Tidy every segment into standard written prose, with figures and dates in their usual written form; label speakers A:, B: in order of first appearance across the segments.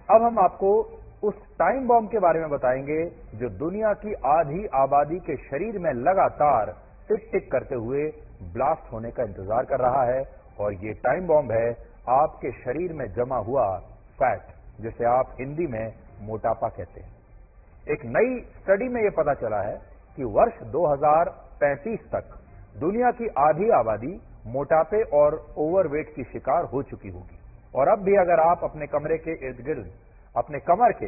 A: अब हम आपको उस टाइम बॉम्ब के बारे में बताएंगे जो दुनिया की आधी आबादी के शरीर में लगातार टिक टिक करते हुए ब्लास्ट होने का इंतजार कर रहा है। और ये टाइम बॉम्ब है आपके शरीर में जमा हुआ फैट, जिसे आप हिंदी में मोटापा कहते हैं। एक नई स्टडी में यह पता चला है कि वर्ष 2035 तक दुनिया की आधी आबादी मोटापे और ओवरवेट की शिकार हो चुकी होगी। और अब भी अगर आप अपने कमरे के इर्द गिर्द अपने कमर के,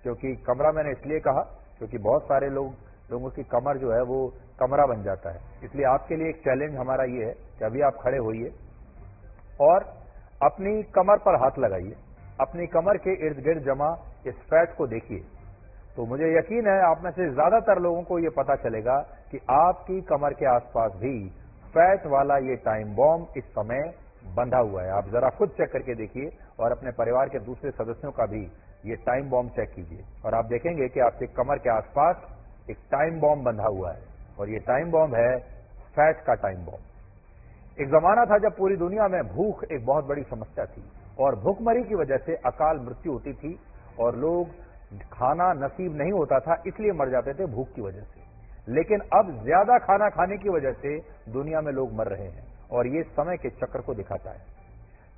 A: क्योंकि कमरा मैंने इसलिए कहा क्योंकि बहुत सारे लोगों की कमर जो है वो कमरा बन जाता है, इसलिए आपके लिए एक चैलेंज हमारा ये है कि अभी आप खड़े होइए और अपनी कमर पर हाथ लगाइए, अपनी कमर के इर्द गिर्द जमा इस फैट को देखिए। तो मुझे यकीन है आप में से ज्यादातर लोगों को यह पता चलेगा कि आपकी कमर के आसपास भी फैट वाला ये टाइम बॉम्ब इस समय बंधा हुआ है। आप जरा खुद चेक करके देखिए और अपने परिवार के दूसरे सदस्यों का भी ये टाइम बॉम्ब चेक कीजिए और आप देखेंगे कि आपके कमर के आसपास एक टाइम बॉम्ब बंधा हुआ है और ये टाइम बॉम्ब है फैट का टाइम बॉम्ब। एक जमाना था जब पूरी दुनिया में भूख एक बहुत बड़ी समस्या थी और भूखमरी की वजह से अकाल मृत्यु होती थी और लोग खाना नसीब नहीं होता था इसलिए मर जाते थे भूख की वजह से। लेकिन अब ज्यादा खाना खाने की वजह से दुनिया में लोग मर रहे हैं और ये समय के चक्र को दिखाता है।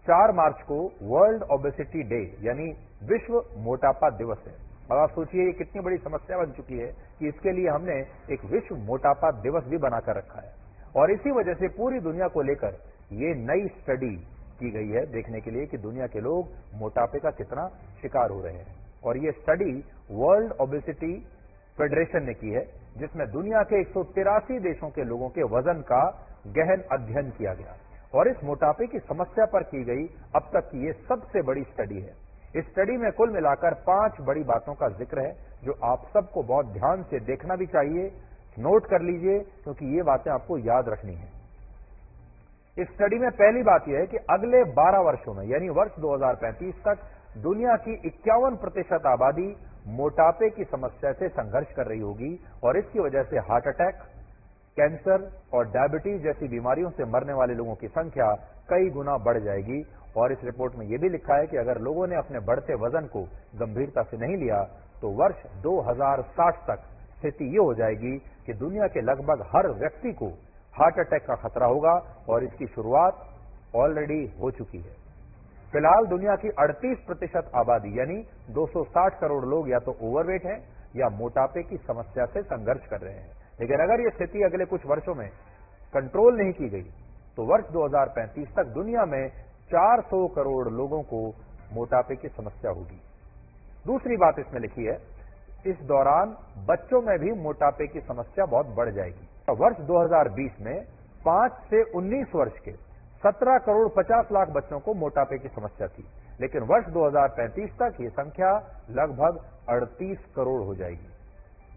A: 4 मार्च को वर्ल्ड ओबेसिटी डे यानी विश्व मोटापा दिवस है। अब आप सोचिए ये कितनी बड़ी समस्या बन चुकी है कि इसके लिए हमने एक विश्व मोटापा दिवस भी बनाकर रखा है। और इसी वजह से पूरी दुनिया को लेकर ये नई स्टडी की गई है देखने के लिए कि दुनिया के लोग मोटापे का कितना शिकार हो रहे हैं। और ये स्टडी वर्ल्ड ओबेसिटी फेडरेशन ने की है जिसमें दुनिया के 183 देशों के लोगों के वजन का गहन अध्ययन किया गया और इस मोटापे की समस्या पर की गई अब तक की ये सबसे बड़ी स्टडी है। इस स्टडी में कुल मिलाकर 5 बड़ी बातों का जिक्र है जो आप सबको बहुत ध्यान से देखना भी चाहिए, नोट कर लीजिए क्योंकि ये बातें आपको याद रखनी है। इस स्टडी में पहली बात यह है कि अगले 12 वर्षों में यानी वर्ष 2035 तक दुनिया की 51% आबादी मोटापे की समस्या से संघर्ष कर रही होगी और इसकी वजह से हार्ट अटैक, कैंसर और डायबिटीज जैसी बीमारियों से मरने वाले लोगों की संख्या कई गुना बढ़ जाएगी। और इस रिपोर्ट में यह भी लिखा है कि अगर लोगों ने अपने बढ़ते वजन को गंभीरता से नहीं लिया तो वर्ष 2060 तक स्थिति ये हो जाएगी कि दुनिया के लगभग हर व्यक्ति को हार्ट अटैक का खतरा होगा और इसकी शुरुआत ऑलरेडी हो चुकी है। फिलहाल दुनिया की 38% आबादी यानी 260 करोड़ लोग या तो ओवरवेट हैं या मोटापे की समस्या से संघर्ष कर रहे हैं। लेकिन अगर यह स्थिति अगले कुछ वर्षों में कंट्रोल नहीं की गई तो वर्ष 2035 तक दुनिया में 400 करोड़ लोगों को मोटापे की समस्या होगी। दूसरी बात इसमें लिखी है, इस दौरान बच्चों में भी मोटापे की समस्या बहुत बढ़ जाएगी। वर्ष 2020 में 5 से 19 वर्ष के 17 करोड़ 50 लाख बच्चों को मोटापे की समस्या थी, लेकिन वर्ष 2035 तक ये संख्या लगभग 38 करोड़ हो जाएगी।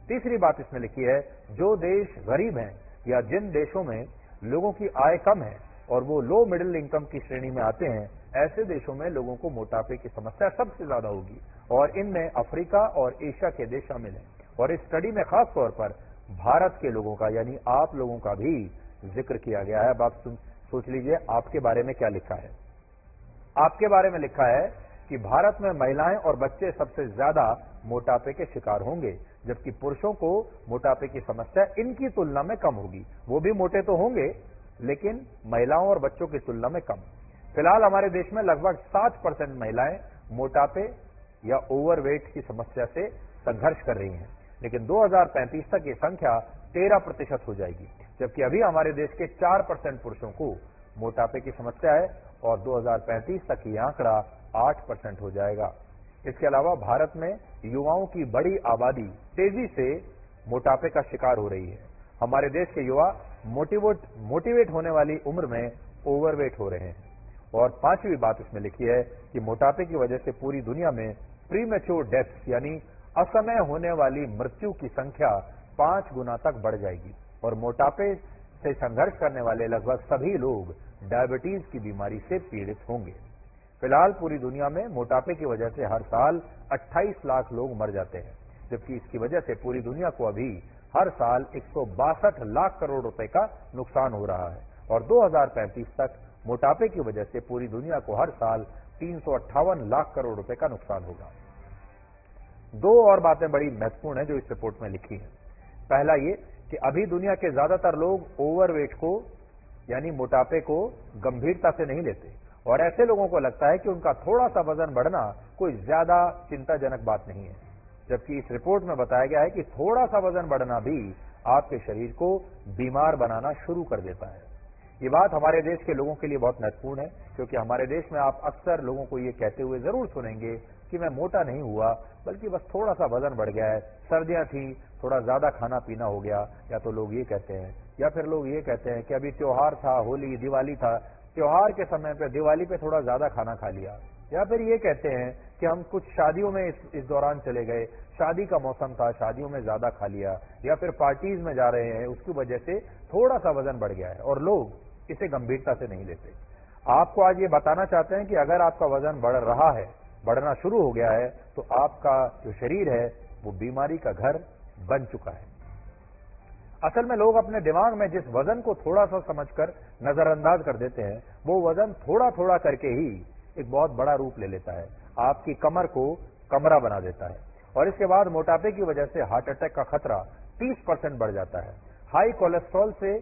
A: तीसरी बात इसमें लिखी है, जो देश गरीब हैं या जिन देशों में लोगों की आय कम है और वो लो मिडिल इनकम की श्रेणी में आते हैं, ऐसे देशों में लोगों को मोटापे की समस्या सबसे ज्यादा होगी और इनमें अफ्रीका और एशिया के देश शामिल हैं। और इस स्टडी में खास तौर पर भारत के लोगों का यानी आप लोगों का भी जिक्र किया गया है। अब आप सोच लीजिए आपके बारे में क्या लिखा है। आपके बारे में लिखा है कि भारत में महिलाएं और बच्चे सबसे ज्यादा मोटापे के शिकार होंगे, जबकि पुरुषों को मोटापे की समस्या इनकी तुलना में कम होगी। वो भी मोटे तो होंगे लेकिन महिलाओं और बच्चों की तुलना में कम। फिलहाल हमारे देश में लगभग 60% महिलाएं मोटापे या ओवरवेट की समस्या से संघर्ष कर रही हैं, लेकिन 2035 तक ये संख्या 13% हो जाएगी, जबकि अभी हमारे देश के 4% पुरुषों को मोटापे की समस्या है और 2035 तक ये आंकड़ा 8% हो जाएगा। इसके अलावा भारत में युवाओं की बड़ी आबादी तेजी से मोटापे का शिकार हो रही है। हमारे देश के युवा मोटिवेट होने वाली उम्र में ओवरवेट हो रहे हैं। और 5वीं बात इसमें लिखी है कि मोटापे की वजह से पूरी दुनिया में प्रीमेच्योर डेथ्स यानी असमय होने वाली मृत्यु की संख्या 5 गुना तक बढ़ जाएगी और मोटापे से संघर्ष करने वाले लगभग सभी लोग डायबिटीज की बीमारी से पीड़ित होंगे। फिलहाल पूरी दुनिया में मोटापे की वजह से हर साल 28 लाख लोग मर जाते हैं, जबकि इसकी वजह से पूरी दुनिया को अभी हर साल 162 लाख करोड़ रुपए का नुकसान हो रहा है और 2035 तक मोटापे की वजह से पूरी दुनिया को हर साल 358 लाख करोड़ रुपए का नुकसान होगा। दो और बातें बड़ी महत्वपूर्ण हैं जो इस रिपोर्ट में लिखी हैं। पहला ये कि अभी दुनिया के ज्यादातर लोग ओवरवेट को यानी मोटापे को गंभीरता से नहीं लेते और ऐसे लोगों को लगता है कि उनका थोड़ा सा वजन बढ़ना कोई ज्यादा चिंताजनक बात नहीं है, जबकि इस रिपोर्ट में बताया गया है कि थोड़ा सा वजन बढ़ना भी आपके शरीर को बीमार बनाना शुरू कर देता है। ये बात हमारे देश के लोगों के लिए बहुत महत्वपूर्ण है, क्योंकि हमारे देश में आप अक्सर लोगों को ये कहते हुए जरूर सुनेंगे कि मैं मोटा नहीं हुआ, बल्कि बस थोड़ा सा वजन बढ़ गया है, सर्दियां थी, थोड़ा ज्यादा खाना पीना हो गया, या तो लोग ये कहते हैं, या फिर लोग ये कहते हैं कि अभी त्योहार था, होली दिवाली था, त्योहार के समय पे दिवाली पे थोड़ा ज्यादा खाना खा लिया, या फिर ये कहते हैं कि हम कुछ शादियों में इस दौरान चले गए, शादी का मौसम था, शादियों में ज्यादा खा लिया, या फिर पार्टीज में जा रहे हैं, उसकी वजह से थोड़ा सा वजन बढ़ गया है, और लोग इसे गंभीरता से नहीं लेते। आपको आज ये बताना चाहते हैं कि अगर आपका वजन बढ़ रहा है, बढ़ना शुरू हो गया है, तो आपका जो शरीर है वो बीमारी का घर बन चुका है। असल में लोग अपने दिमाग में जिस वजन को थोड़ा सा समझकर नजरअंदाज कर देते हैं, वो वजन थोड़ा थोड़ा करके ही एक बहुत बड़ा रूप ले लेता है, आपकी कमर को कमरा बना देता है, और इसके बाद मोटापे की वजह से हार्ट अटैक का खतरा 30% बढ़ जाता है। हाई कोलेस्ट्रॉल से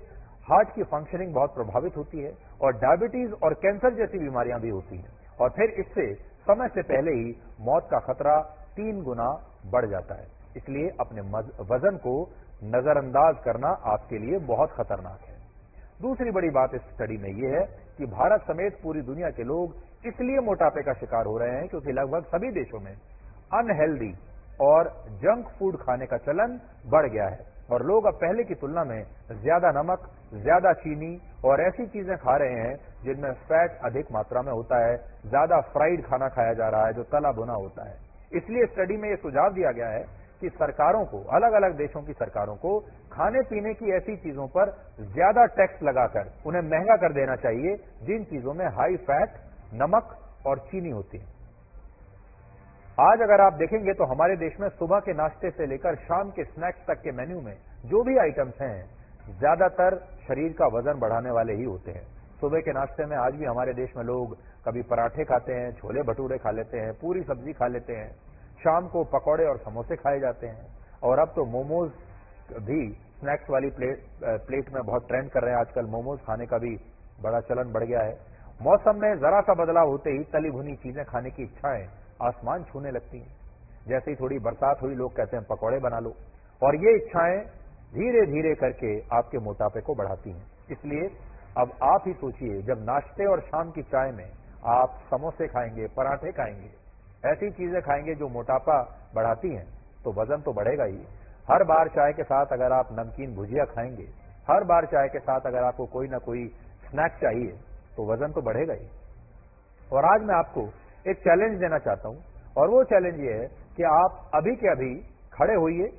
A: हार्ट की फंक्शनिंग बहुत प्रभावित होती है और डायबिटीज और कैंसर जैसी बीमारियां भी होती हैं, और फिर इससे समय से पहले ही मौत का खतरा 3 गुना बढ़ जाता है। इसलिए अपने वजन को नजरअंदाज करना आपके लिए बहुत खतरनाक है। दूसरी बड़ी बात इस स्टडी में यह है कि भारत समेत पूरी दुनिया के लोग इसलिए मोटापे का शिकार हो रहे हैं क्योंकि लगभग सभी देशों में अनहेल्दी और जंक फूड खाने का चलन बढ़ गया है, और लोग अब पहले की तुलना में ज्यादा नमक, ज्यादा चीनी और ऐसी चीजें खा रहे हैं जिनमें फैट अधिक मात्रा में होता है, ज्यादा फ्राइड खाना खाया जा रहा है जो तला भुना होता है। इसलिए स्टडी में यह सुझाव दिया गया है कि सरकारों को, अलग अलग देशों की सरकारों को खाने पीने की ऐसी चीजों पर ज्यादा टैक्स लगाकर उन्हें महंगा कर देना चाहिए जिन चीजों में हाई फैट, नमक और चीनी होती है। आज अगर आप देखेंगे तो हमारे देश में सुबह के नाश्ते से लेकर शाम के स्नैक्स तक के मेन्यू में जो भी आइटम्स हैं, ज्यादातर शरीर का वजन बढ़ाने वाले ही होते हैं। सुबह के नाश्ते में आज भी हमारे देश में लोग कभी पराठे खाते हैं, छोले भटूरे खा लेते हैं, पूरी सब्जी खा लेते हैं, शाम को पकौड़े और समोसे खाए जाते हैं, और अब तो मोमोज भी स्नैक्स वाली प्लेट में बहुत ट्रेंड कर रहे हैं। आजकल मोमोज खाने का भी बड़ा चलन बढ़ गया है। मौसम में जरा सा बदलाव होते ही तली भुनी चीजें खाने की इच्छाएं आसमान छूने लगती हैं। जैसे ही थोड़ी बरसात हुई लोग कहते हैं पकौड़े बना लो, और ये इच्छाएं धीरे धीरे करके आपके मोटापे को बढ़ाती हैं। इसलिए अब आप ही सोचिए, जब नाश्ते और शाम की चाय में आप समोसे खाएंगे, पराठे खाएंगे, ऐसी चीजें खाएंगे जो मोटापा बढ़ाती हैं, तो वजन तो बढ़ेगा ही। हर बार चाय के साथ अगर आप नमकीन भुजिया खाएंगे, हर बार चाय के साथ अगर आपको कोई ना कोई स्नैक चाहिए, तो वजन तो बढ़ेगा ही। और आज मैं आपको एक चैलेंज देना चाहता हूं, और वो चैलेंज ये है कि आप अभी के अभी खड़े होइए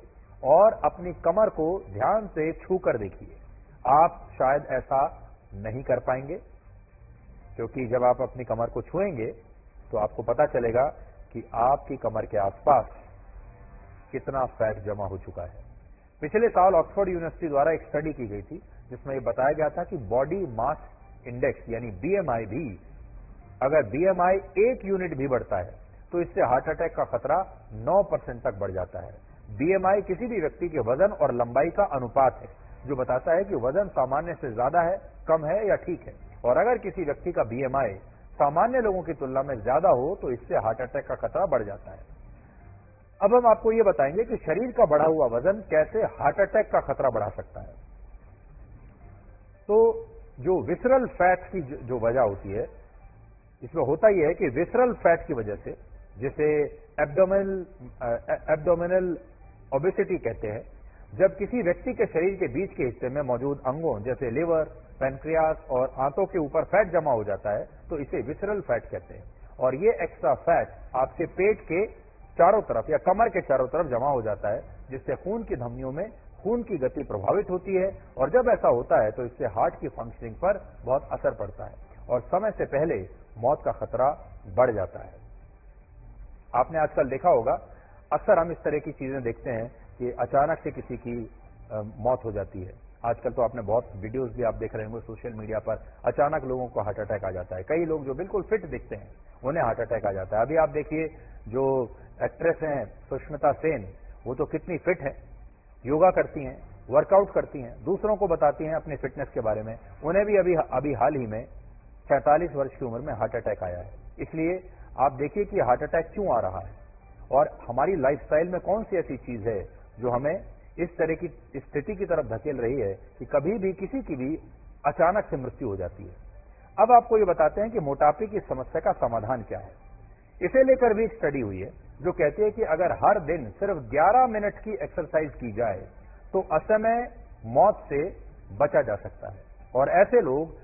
A: और अपनी कमर को ध्यान से छू कर देखिए। आप शायद ऐसा नहीं कर पाएंगे, क्योंकि जब आप अपनी कमर को छुएंगे तो आपको पता चलेगा कि आपकी कमर के आसपास कितना फैट जमा हो चुका है। पिछले साल ऑक्सफोर्ड यूनिवर्सिटी द्वारा एक स्टडी की गई थी जिसमें यह बताया गया था कि बॉडी मास इंडेक्स यानी बीएमआई भी, अगर बीएमआई 1 यूनिट भी बढ़ता है तो इससे हार्ट अटैक का खतरा 9% तक बढ़ जाता है। बीएमआई किसी भी व्यक्ति के वजन और लंबाई का अनुपात है जो बताता है कि वजन सामान्य से ज्यादा है, कम है या ठीक है, और अगर किसी व्यक्ति का बीएमआई सामान्य लोगों की तुलना में ज्यादा हो तो इससे हार्ट अटैक का खतरा बढ़ जाता है। अब हम आपको यह बताएंगे कि शरीर का बढ़ा हुआ वजन कैसे हार्ट अटैक का खतरा बढ़ा सकता है। तो जो विसरल फैट की जो वजह होती है, इसमें होता यह है कि विसरल फैट की वजह से, जिसे एब्डोमिनल ओबेसिटी कहते हैं, जब किसी व्यक्ति के शरीर के बीच के हिस्से में मौजूद अंगों जैसे लिवर, पैनक्रियास और आंतों के ऊपर फैट जमा हो जाता है तो इसे विसरल फैट कहते हैं। और ये एक्स्ट्रा फैट आपके पेट के चारों तरफ या कमर के चारों तरफ जमा हो जाता है, जिससे खून की धमनियों में खून की गति प्रभावित होती है, और जब ऐसा होता है तो इससे हार्ट की फंक्शनिंग पर बहुत असर पड़ता है और समय से पहले मौत का खतरा बढ़ जाता है। आपने आजकल देखा होगा, अक्सर हम इस तरह की चीजें देखते हैं कि अचानक से किसी की मौत हो जाती है। आजकल तो आपने बहुत वीडियोस भी आप देख रहे होंगे सोशल मीडिया पर, अचानक लोगों को हार्ट अटैक आ जाता है। कई लोग जो बिल्कुल फिट दिखते हैं उन्हें हार्ट अटैक आ जाता है। अभी आप देखिए जो एक्ट्रेस हैं सुष्मिता सेन, वो तो कितनी फिट है, योगा करती हैं, वर्कआउट करती हैं, दूसरों को बताती हैं अपनी फिटनेस के बारे में। उन्हें भी अभी हाल ही में 47 वर्ष की उम्र में हार्ट अटैक आया है। इसलिए आप देखिए कि हार्ट अटैक क्यों आ रहा है और हमारी लाइफस्टाइल में कौन सी ऐसी चीज है जो हमें इस तरह की स्थिति की तरफ धकेल रही है कि कभी भी किसी की भी अचानक से मृत्यु हो जाती है। अब आपको ये बताते हैं कि मोटापे की समस्या का समाधान क्या है। इसे लेकर भी एक स्टडी हुई है जो कहती है कि अगर हर दिन सिर्फ 11 मिनट की एक्सरसाइज की जाए तो असमय मौत से बचा जा सकता है। और ऐसे लोग